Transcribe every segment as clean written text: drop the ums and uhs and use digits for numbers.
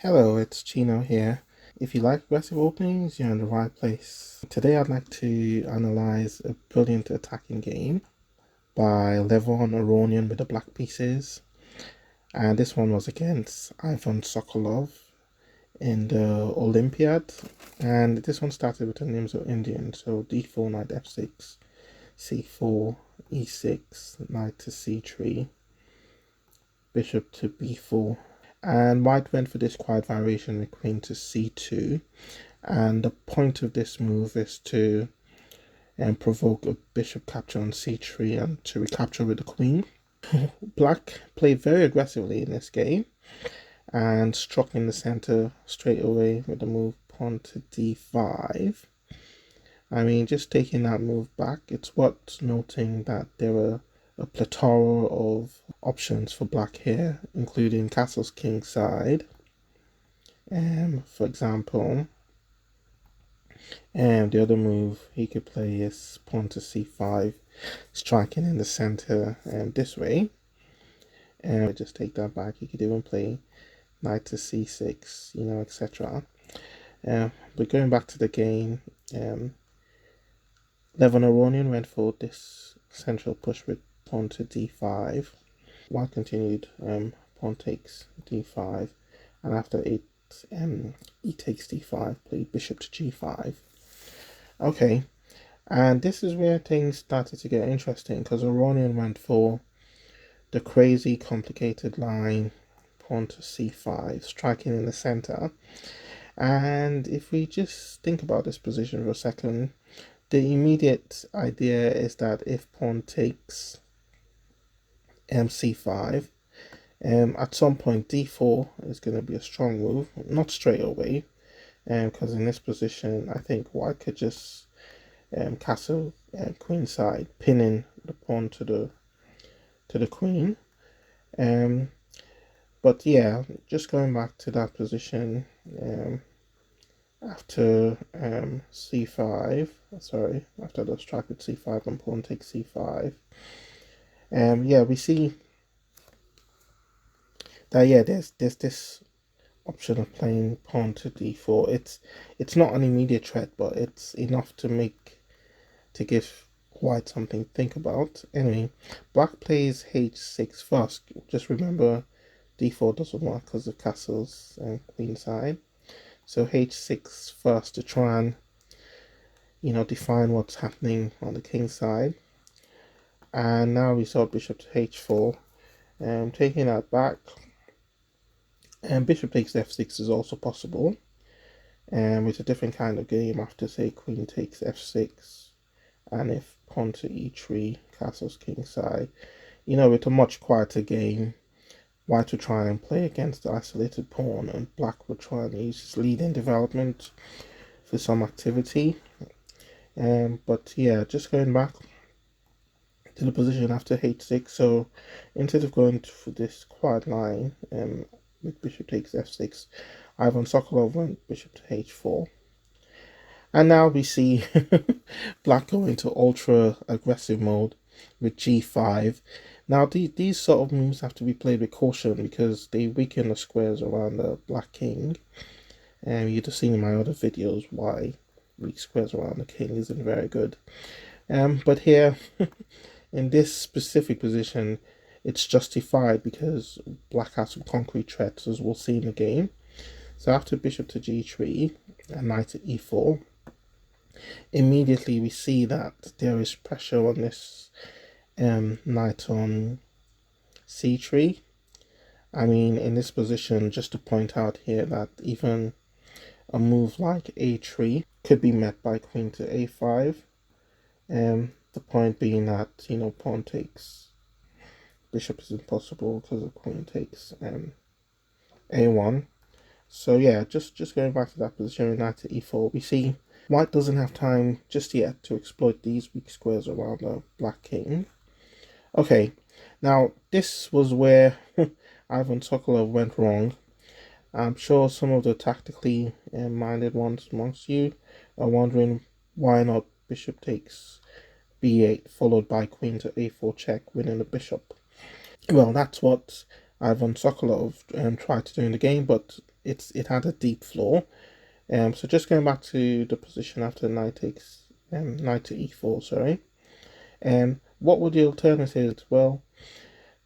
Hello, it's Chino here. If you like aggressive openings, you're in the right place. Today I'd like to analyze a brilliant attacking game by Levon Aronian with the black pieces. And this one was against Ivan Sokolov in the Olympiad. And this one started with a Nimzo-Indian. So d4, knight f6, c4, e6, knight to c3, bishop to b4. And white went for this quiet variation with queen to c2. And the point of this move is to provoke a bishop capture on c3 and to recapture with the queen. Black played very aggressively in this game and struck in the center straight away with the move pawn to d5. I mean, just taking that move back, it's worth noting that there were a plethora of options for black here, including castles king side. For example, the other move he could play is pawn to c5, striking in the center this way. And just take that back. He could even play knight to c6, etc. But going back to the game, Levon Aronian went for this central push with pawn to d5. White continued pawn takes d5, and after it e takes d5, played bishop to g5. Okay, and this is where things started to get interesting because Aronian went for the crazy complicated line pawn to c5, striking in the center. And if we just think about this position for a second, the immediate idea is that if pawn takes c5, at some point d4 is going to be a strong move, not straight away, because in this position I think white could just castle queen side, pinning the pawn to the queen. But yeah, just going back to that position, after c5, after the strike with c5 and pawn takes c5, yeah, we see that there's this option of playing pawn to d4. It's not an immediate threat, but it's enough to give white something to think about. Anyway, black plays h6 first. Just remember, d4 doesn't work because of castles and queen side. So h6 first to try and define what's happening on the king side. And now we saw bishop to h4, taking that back. And bishop takes f6 is also possible, and with a different kind of game after, say, queen takes f6, and if pawn to e3, castles king side, with a much quieter game, white would try and play against the isolated pawn, and black would try and use his lead in development for some activity. But yeah, just going back to the position after h6, so instead of going for this quiet line with bishop takes f6, Ivan Sokolov went bishop to h4. And now we see black go into ultra aggressive mode with g5. Now these sort of moves have to be played with caution because they weaken the squares around the black king. And you'd have seen in my other videos why weak squares around the king isn't very good. But here, in this specific position, it's justified because black has some concrete threats, as we'll see in the game. So after bishop to g3 and knight to e4, immediately we see that there is pressure on this knight on c3. I mean, in this position, just to point out here that even a move like a3 could be met by queen to a5. The point being that, pawn takes bishop is impossible because the queen takes a1. So yeah, just going back to that position with knight to e4, we see white doesn't have time just yet to exploit these weak squares around the black king. Okay, now this was where Ivan Sokolov went wrong. I'm sure some of the tactically minded ones amongst you are wondering why not bishop takes b8 followed by queen to a4 check, winning the bishop. Well, that's what Ivan Sokolov tried to do in the game, but it had a deep flaw. So just going back to the position after knight takes knight to e4, sorry. What would the alternative? Well,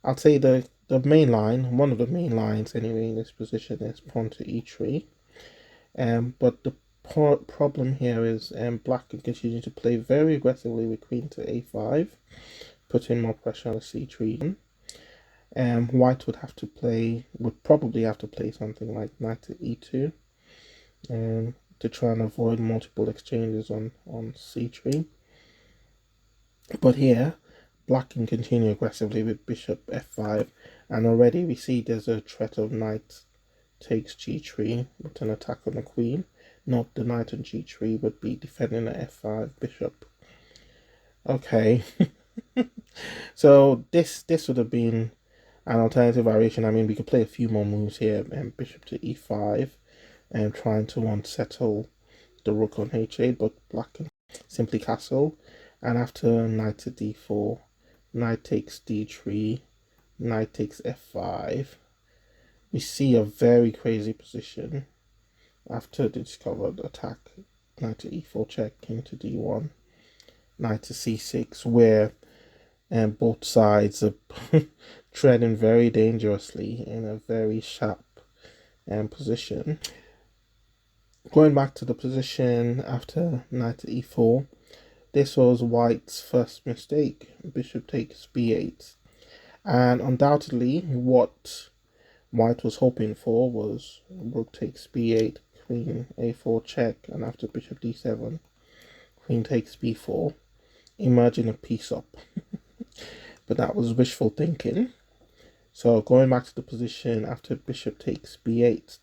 I'd say the main line, one of the main lines anyway in this position is pawn to e3. But the problem here is black can continue to play very aggressively with queen to a5, putting more pressure on the c3. White would probably have to play something like knight to e2, to try and avoid multiple exchanges on c3. But here, black can continue aggressively with bishop f5, and already we see there's a threat of knight takes g3 with an attack on the queen. Not the knight on g3 would be defending the f5 bishop. Okay, so this would have been an alternative variation. I mean, we could play a few more moves here, bishop to e5, and trying to unsettle the rook on h8, but black can simply castle. And after knight to d4, knight takes d3, knight takes f5, we see a very crazy position after the discovered attack. Knight to e4 check, king to d1, knight to c6, where both sides are treading very dangerously in a very sharp position. Going back to the position after knight to e4, this was white's first mistake. Bishop takes b8. And undoubtedly, what white was hoping for was rook takes b8, queen a4 check, and after bishop d7, queen takes b4, emerging a piece up. But that was wishful thinking. So going back to the position after bishop takes b8,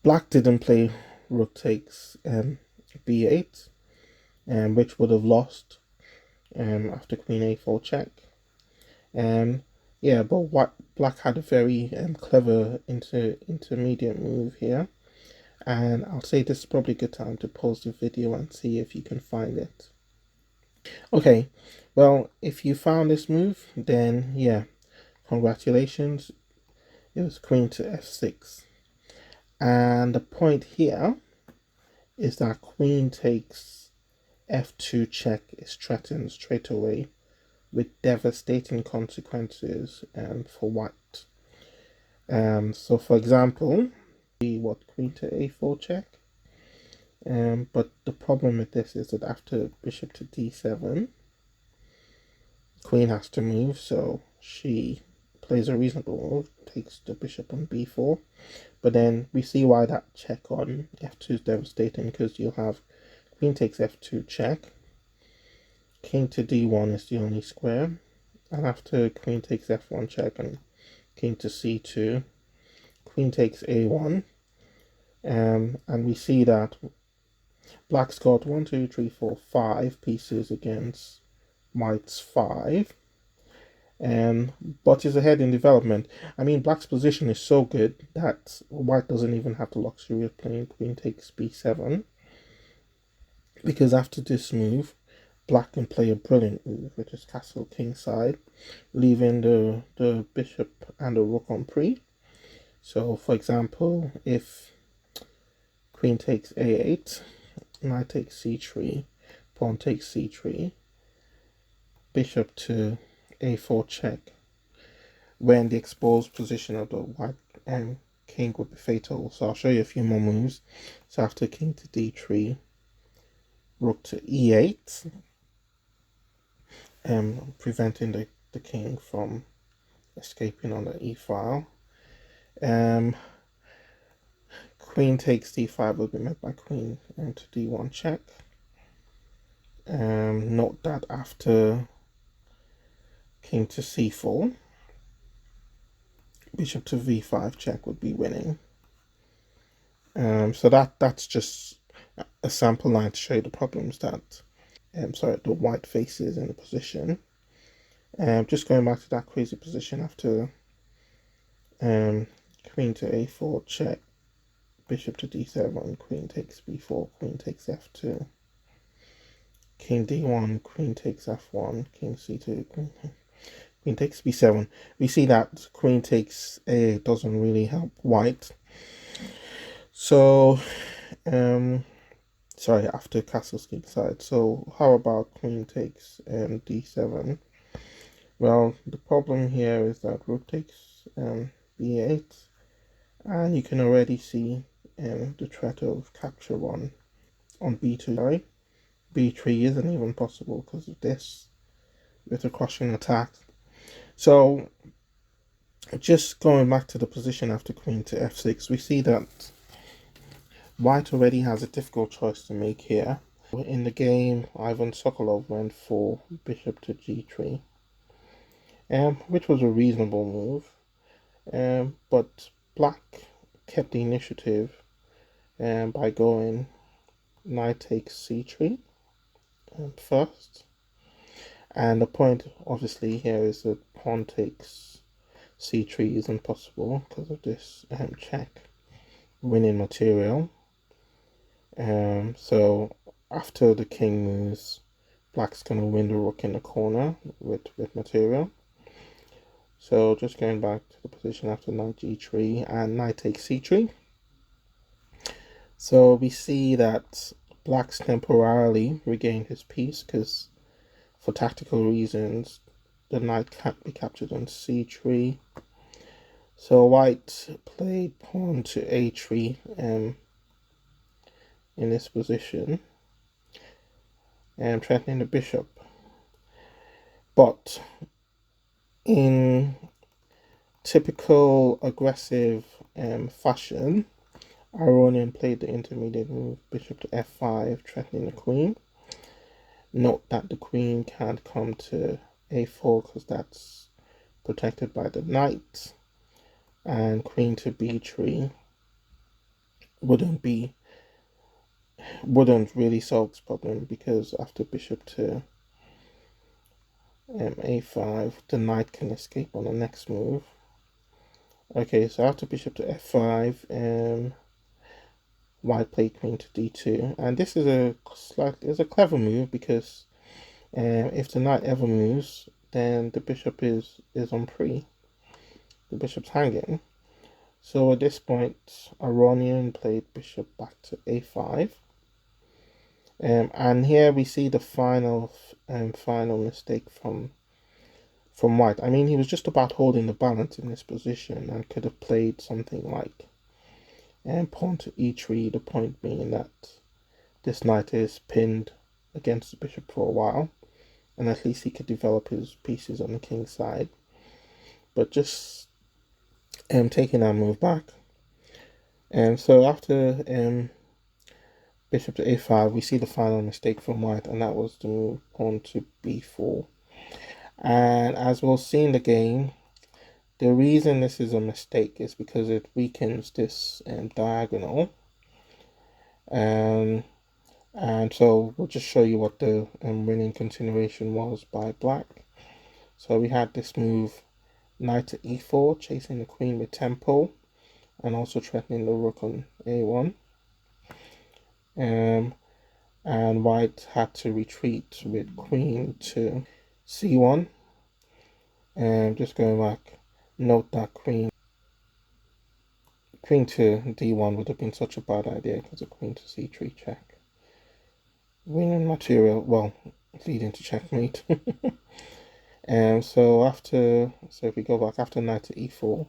black didn't play rook takes b8, which would have lost after queen a4 check. Yeah, but black had a very clever intermediate move here, and I'll say this is probably a good time to pause the video and see if you can find it. Okay, well, if you found this move, then yeah, congratulations. It was queen to f6, and the point here is that queen takes f2 check is threatened straight away with devastating consequences for white. So for example, what, queen to a4 check, but the problem with this is that after bishop to d7, queen has to move, so she plays a reasonable move, takes the bishop on b4, but then we see why that check on f2 is devastating, because you'll have queen takes f2 check, king to d1 is the only square, and after queen takes f1 check and king to c2, queen takes a1, and we see that black's got 5 pieces against white's 5, but is ahead in development. I mean, black's position is so good that white doesn't even have the luxury of playing queen takes b7, because after this move, black can play a brilliant move, which is castle kingside, leaving the bishop and the rook on pre. So, for example, if queen takes a8, knight takes c3, pawn takes c3, bishop to a4 check, when the exposed position of the white king would be fatal. So I'll show you a few more moves. So after king to d3, rook to e8, preventing the king from escaping on the e-file. Queen takes d5 will be met by queen to d1 check. Note that after king to c4, bishop to v5 check would be winning. So that's just a sample line to show you the problems that the white faces in the position. Just going back to that crazy position after queen to a4 check, bishop to d7, queen takes b4, queen takes f2, king d1, queen takes f1, king c2, Queen takes b7. We see that queen takes a doesn't really help white. So, sorry, after castle's kingside. So how about queen takes d7? Well, the problem here is that rook takes b8, and you can already see the threat of capture one on b2. Sorry, b3 isn't even possible because of this with a crushing attack. So just going back to the position after queen to f6, we see that white already has a difficult choice to make here. In the game, Ivan Sokolov went for bishop to g3, which was a reasonable move, but black kept the initiative by going knight takes c3 first. And the point, obviously, here is that pawn takes c3 isn't possible because of this check winning material. So after the king moves, black's going to win the rook in the corner with material. So just going back to the position after knight g3 and knight takes c3. So we see that black's temporarily regained his piece because for tactical reasons the knight can't be captured on c3. So white played pawn to a3 in this position and threatening the bishop. But in typical aggressive fashion, Aronian played the intermediate move bishop to f5, threatening the queen. Note that the queen can't come to a4 because that's protected by the knight, and queen to b3 wouldn't really solve this problem because after bishop to a5, the knight can escape on the next move. Okay, so after bishop to f5, white played queen to d2, and this is a clever move because if the knight ever moves, then the bishop is on pre. The bishop's hanging. So at this point, Aronian played bishop back to a5, and here we see the final mistake from white. I mean, he was just about holding the balance in this position and could have played something like pawn to e3, the point being that this knight is pinned against the bishop for a while, and at least he could develop his pieces on the king's side. But just taking that move back. And so after bishop to a5, we see the final mistake from white, and that was to move pawn to b4. And as we'll see in the game, the reason this is a mistake is because it weakens this diagonal. And so we'll just show you what the winning continuation was by black. So we had this move knight to e4, chasing the queen with tempo, and also threatening the rook on a1. And white had to retreat with queen to c1. And just going back, note that queen to d1 would have been such a bad idea because the queen to c3 check. Winning material, well, leading to checkmate. So if we go back after knight to e4,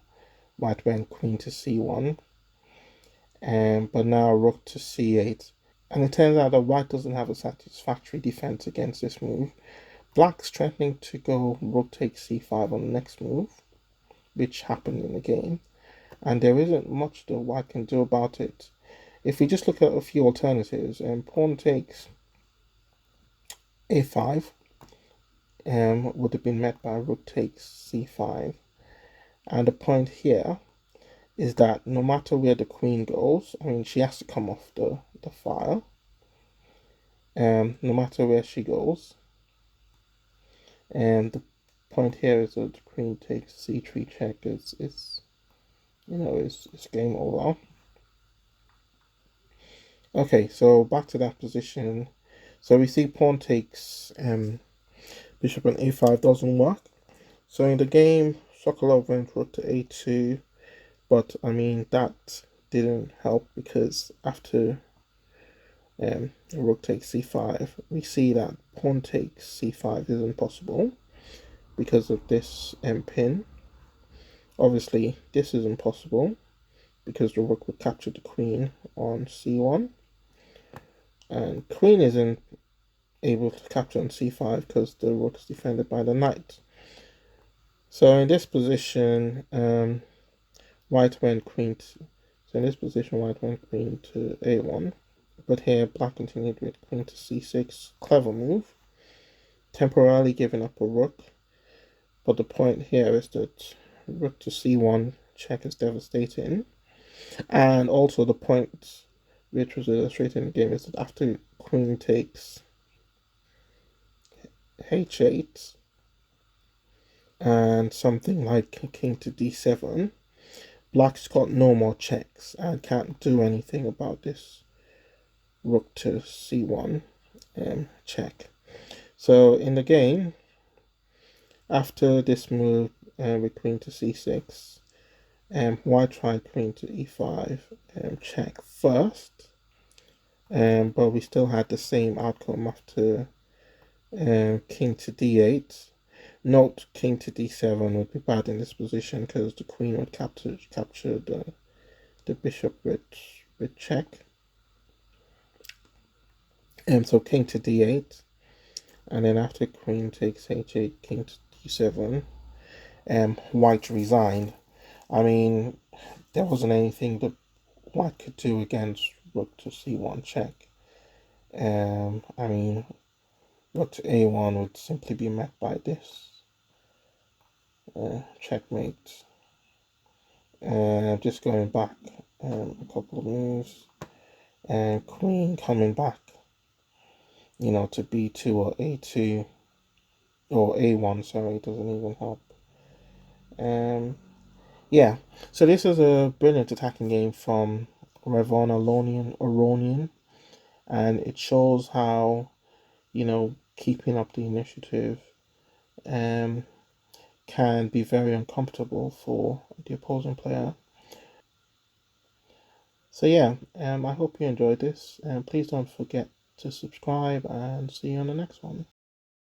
white went queen to c1, but now rook to c8. And it turns out that white doesn't have a satisfactory defense against this move. Black's threatening to go rook takes c5 on the next move, which happened in the game, and there isn't much that white can do about it. If we just look at a few alternatives, pawn takes a5 would have been met by rook takes c5, and the point here is that no matter where the queen goes, I mean, she has to come off the file, no matter where she goes. And the point here is that the queen takes c3 check. It's game over. Okay, so back to that position. So we see pawn takes bishop on a5 doesn't work. So in the game, Sokolov went rook to a2, but I mean that didn't help because after rook takes c5, we see that pawn takes c5 isn't possible because of this pin. Obviously, this is impossible because the rook would capture the queen on c1, and queen isn't able to capture on c5 because the rook is defended by the knight. So in this position, white went queen to, so in this position, white went queen to a1, but here black continued with queen to c6. Clever move, temporarily giving up a rook, but the point here is that rook to c1 check is devastating, and also the point which was illustrated in the game is that after queen takes h8 and something like king to d7, black's got no more checks and can't do anything about this rook to c1 check. So in the game, after this move with queen to c6, white tried queen to e5 check first, but we still had the same outcome after king to d8. Note king to d7 would be bad in this position because the queen would capture the bishop with check. So king to d8, and then after queen takes h8, king to d7, white resigned. I mean, there wasn't anything that white could do against rook to c1 check. I mean, rook to a1 would simply be met by this checkmate. Just going back a couple of moves, and queen coming back, you know, to b2 or a2 or a1. Sorry, doesn't even help. Yeah, so this is a brilliant attacking game from Levon Aronian, and it shows how, you know, keeping up the initiative can be very uncomfortable for the opposing player. So yeah, I hope you enjoyed this, and please don't forget to subscribe, and see you on the next one.